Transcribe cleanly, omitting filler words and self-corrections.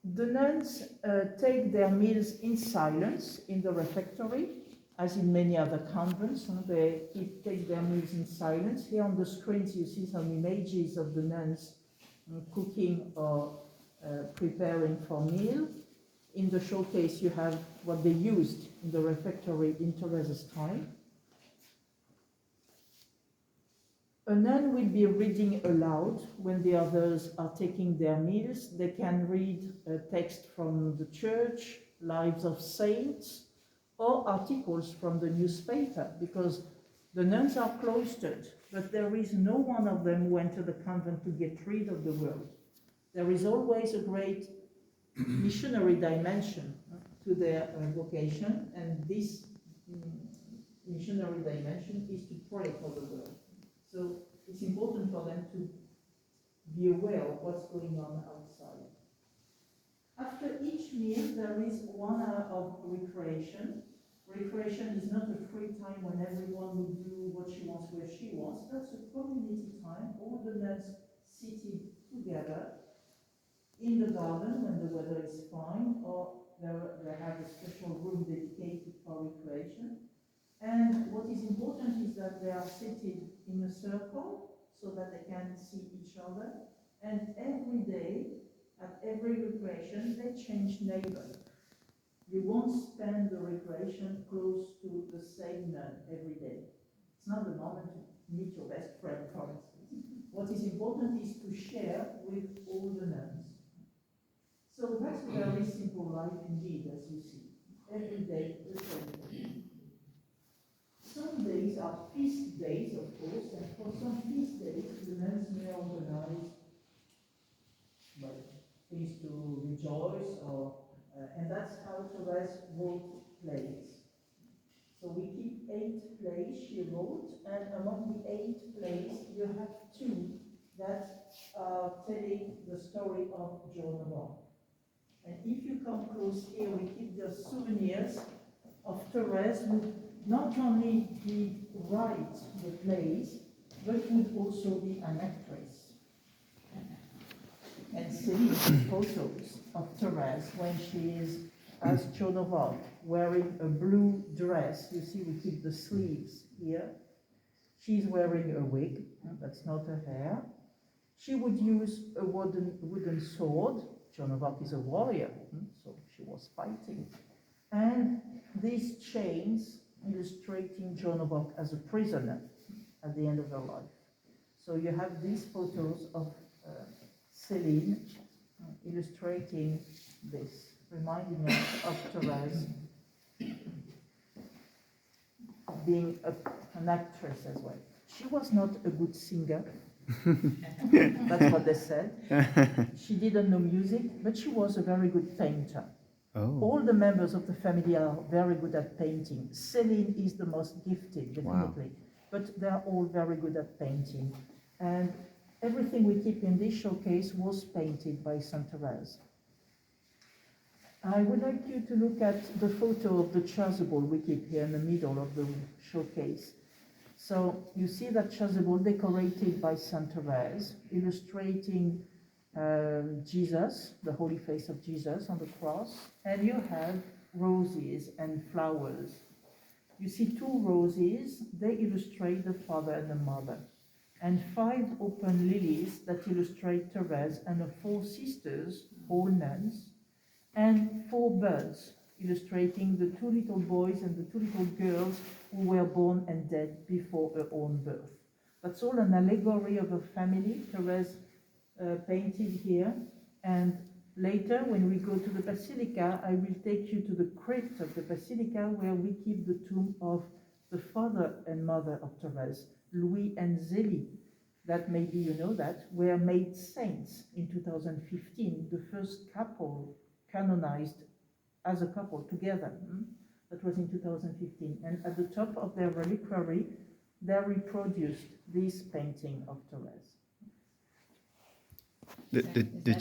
The nuns take their meals in silence in the refectory, as in many other convents. They take their meals in silence. Here on the screens you see some images of the nuns cooking or preparing for meal. In the showcase you have what they used in the refectory in Therese's time. A nun will be reading aloud when the others are taking their meals. They can read a text from the church, lives of saints, or articles from the newspaper, because the nuns are cloistered, but there is no one of them who enter the convent to get rid of the world. There is always a great missionary dimension to their vocation, and this missionary dimension is to pray for the world. So it's important for them to be aware of what's going on outside. After each meal, there is 1 hour of recreation. Recreation is not a free time when everyone will do what she wants where she wants. That's a community time. All the nuns seated together in the garden when the weather is fine, or they have a special room dedicated for recreation. And what is important is that they are seated in a circle so that they can see each other. And every day, at every recreation, they change neighbor. You won't spend the recreation close to the same nun every day. It's not the moment to meet your best friend, for instance. What is important is to share with all the nuns. So that's a very simple life indeed, as you see. Every day, the same thing. Some days are feast days, of course, and for some feast days, the nuns may organize things to rejoice, and that's how Therese wrote plays. So we keep 8 plays she wrote, and among the 8 plays, you have 2 that are telling the story of Joan of Arc. And if you come close here, we keep the souvenirs of Therese, who not only did write the plays, but would also be an actress. And see photos of Therese when she is as Joan of Arc, wearing a blue dress. You see, we keep the sleeves here. She's wearing a wig, that's not her hair. She would use a wooden sword. Joan of Arc is a warrior, so she was fighting. And these chains illustrating Joan of Arc as a prisoner at the end of her life. So you have these photos of Céline illustrating this, reminding us of Therese being an actress as well. She was not a good singer. That's what they said. She didn't know music, but she was a very good painter. Oh. All the members of the family are very good at painting. Céline is the most gifted, definitely. Wow. But they're all very good at painting. And everything we keep in this showcase was painted by Saint Therese. I would like you to look at the photo of the chasuble we keep here in the middle of the showcase. So you see that chasuble decorated by Saint Therese, illustrating Jesus, the holy face of Jesus on the cross, and you have roses and flowers. You see 2 roses, they illustrate the father and the mother, and 5 open lilies that illustrate Therese and her 4 sisters, all nuns, and 4 birds illustrating the 2 little boys and the 2 little girls who were born and dead before her own birth. That's all an allegory of a family Therese painted here. And later, when we go to the Basilica, I will take you to the crypt of the Basilica, where we keep the tomb of the father and mother of Therese, Louis and Zélie, that maybe you know that, were made saints in 2015, the first couple canonized as a couple together. That was in 2015. And at the top of their reliquary, they reproduced this painting of Therese. The